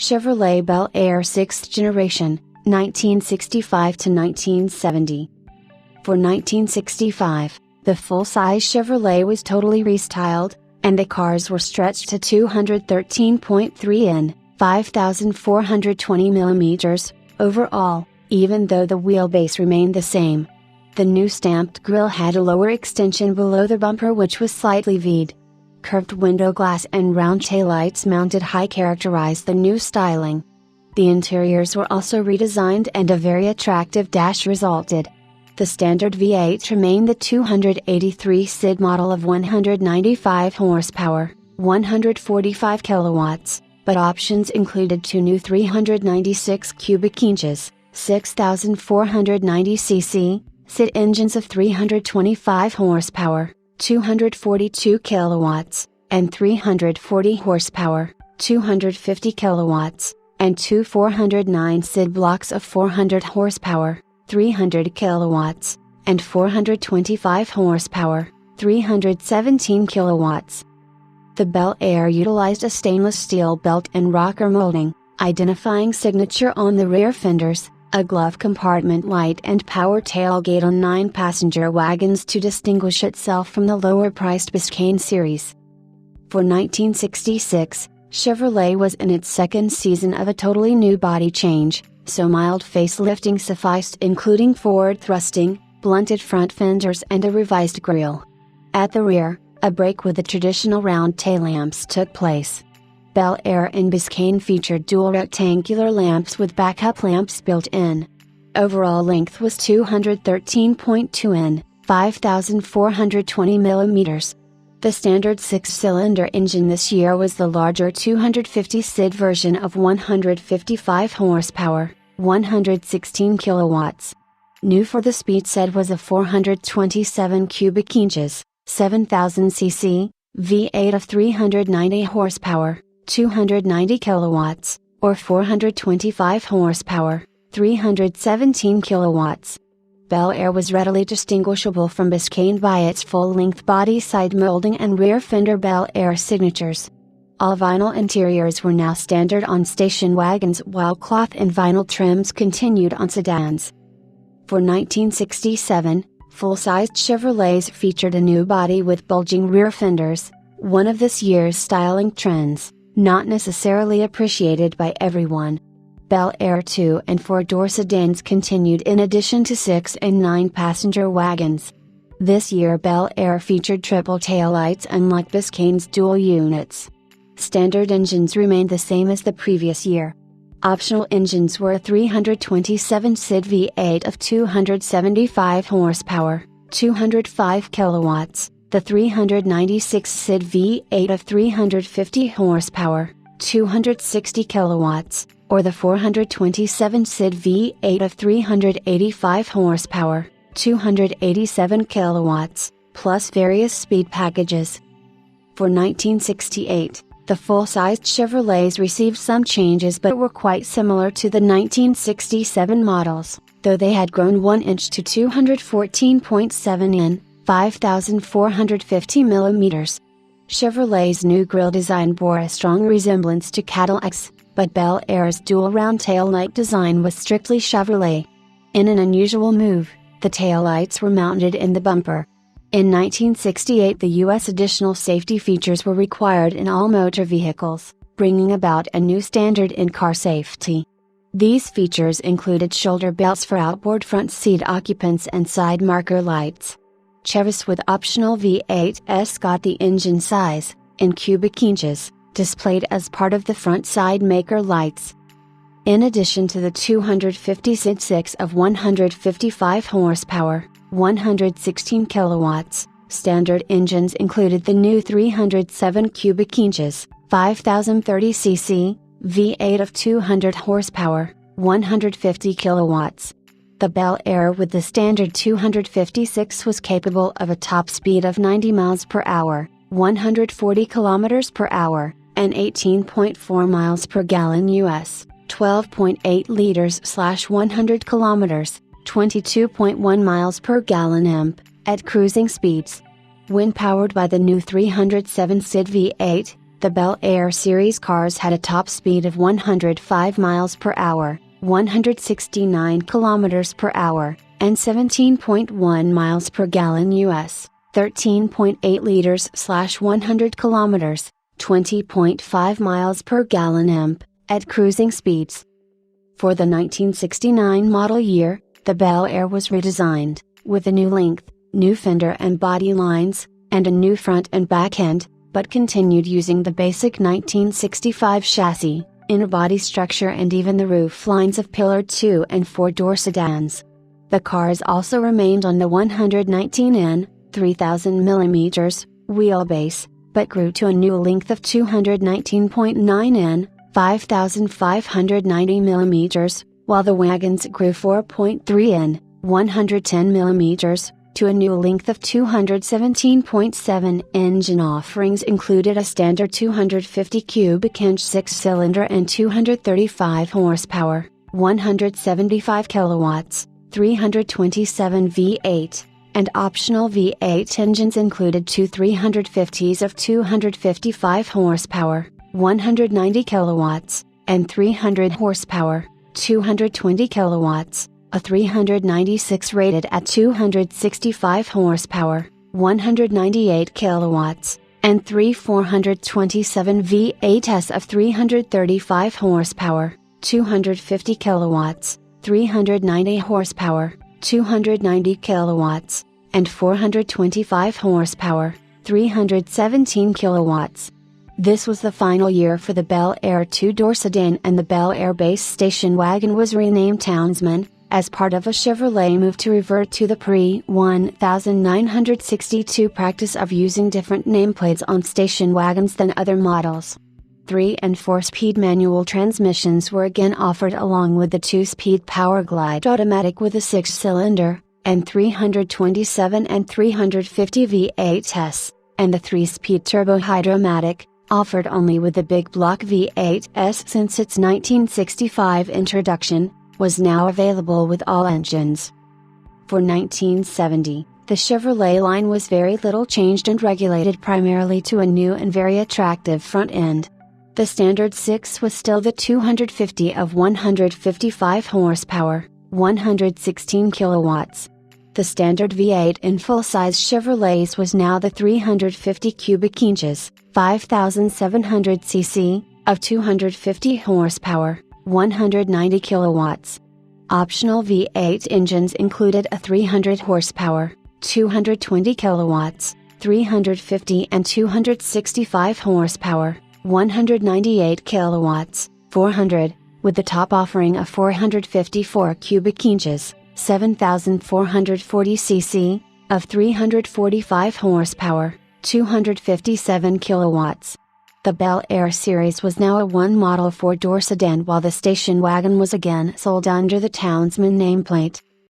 Chevrolet Bel Air 6th generation, 1965 to 1970. For 1965, the full-size Chevrolet was totally restyled, and the cars were stretched to 213.3 in, 5,420 mm, overall, even though the wheelbase remained the same. The new stamped grille had a lower extension below the bumper which was slightly V'd. Curved window glass and round taillights mounted high characterized the new styling. The interiors were also redesigned and a very attractive dash resulted. The standard V8 remained the 283 SID model of 195 horsepower, 145 kilowatts, but options included two new 396 cubic inches, 6,490 cc, SID engines of 325 horsepower, 242 kilowatts, and 340 horsepower, 250 kilowatts, and two 409 SID blocks of 400 horsepower, 300 kilowatts, and 425 horsepower, 317 kilowatts. The Bel Air utilized a stainless steel belt and rocker molding, identifying signature on the rear fenders, a glove compartment light and power tailgate on 9-passenger wagons to distinguish itself from the lower-priced Biscayne series. For 1966, Chevrolet was in its second season of a totally new body change, so mild facelifting sufficed, including forward thrusting, blunted front fenders and a revised grille. At the rear, a break with the traditional round tail lamps took place. Bel Air and Biscayne featured dual rectangular lamps with backup lamps built in. Overall length was 213.2 in, 5,420 mm. The standard 6-cylinder engine this year was the larger 250 SID version of 155 horsepower, 116 kilowatts. New for the speed set was a 427 cubic inches, 7,000 cc, V8 of 390 horsepower, 290 kilowatts, or 425 horsepower, 317 kilowatts. Bel Air was readily distinguishable from Biscayne by its full-length body side molding and rear fender Bel Air signatures. All vinyl interiors were now standard on station wagons while cloth and vinyl trims continued on sedans. For 1967, full-sized Chevrolets featured a new body with bulging rear fenders, one of this year's styling trends, not necessarily appreciated by everyone. Bel Air 2 and 4-door sedans continued in addition to 6 and 9-passenger wagons. This year Bel Air featured triple taillights unlike Biscayne's dual units. Standard engines remained the same as the previous year. Optional engines were a 327 SID V8 of 275 horsepower, 205 kilowatts, the 396 SID V8 of 350 horsepower, 260 kilowatts, or the 427 SID V8 of 385 horsepower, 287 kilowatts, plus various speed packages. For 1968, the full-sized Chevrolets received some changes but were quite similar to the 1967 models, though they had grown 1 inch to 214.7 in, 5,450 mm. Chevrolet's new grille design bore a strong resemblance to Cadillac's, but Bel Air's dual round taillight design was strictly Chevrolet. In an unusual move, the taillights were mounted in the bumper. In 1968 the U.S. additional safety features were required in all motor vehicles, bringing about a new standard in car safety. These features included shoulder belts for outboard front seat occupants and side marker lights. Chevys with optional V8s got the engine size, in cubic inches, displayed as part of the front side maker lights. In addition to the 250 SID 6 of 155 horsepower, 116 kilowatts, standard engines included the new 307 cubic inches, 5,030 cc, V8 of 200 horsepower, 150 kilowatts. The Bel Air with the standard 256 was capable of a top speed of 90 miles per hour, 140 kilometers per hour, and 18.4 miles per gallon US, 12.8 liters/100 kilometers, 22.1 miles per gallon at cruising speeds. When powered by the new 307 SID V8, The Bel Air series cars had a top speed of 105 miles per hour, 169 kilometers per hour, and 17.1 miles per gallon US, 13.8 liters/100 kilometers, 20.5 miles per gallon imp, at cruising speeds. For the 1969 model year, the Bel Air was redesigned, with a new length, new fender and body lines, and a new front and back end, but continued using the basic 1965 chassis, inner body structure and even the roof lines of pillared 2 and 4-door sedans. The cars also remained on the 119 (3,000 mm) wheelbase, but grew to a new length of 219.9 (5,590 mm), while the wagons grew 4.3 (110 mm), to a new length of 217.7. Engine offerings included a standard 250 cubic inch 6-cylinder and 235 horsepower, 175 kilowatts, 327 V8, and optional V8 engines included two 350s of 255 horsepower, 190 kilowatts, and 300 horsepower, 220 kilowatts, a 396 rated at 265 horsepower, 198 kilowatts, and three 427 V8s of 335 horsepower, 250 kilowatts, 390 horsepower, 290 kilowatts, and 425 horsepower, 317 kilowatts. This was the final year for the Bel Air two-door sedan, and the Bel Air base station wagon was renamed Townsman, as part of a Chevrolet move to revert to the pre-1962 practice of using different nameplates on station wagons than other models. 3- and 4-speed manual transmissions were again offered, along with the 2-speed Powerglide automatic with a 6-cylinder, and 327 and 350 V8s, and the 3-speed Turbo Hydromatic, offered only with the big block V8s since its 1965 introduction, was now available with all engines. For 1970, the Chevrolet line was very little changed and regulated primarily to a new and very attractive front end. The standard 6 was still the 250 of 155 horsepower, 116 kilowatts. The standard V8 in full-size Chevrolets was now the 350 cubic inches, 5,700 cc, of 250 horsepower, 190 kilowatts. Optional V8 engines included a 300 horsepower, 220 kilowatts, 350 and 265 horsepower, 198 kilowatts, 400, with the top offering a 454 cubic inches, 7,440 cc, of 345 horsepower, 257 kilowatts. The Bel Air series was now a one-model 4-door sedan, while the station wagon was again sold under the Townsman nameplate.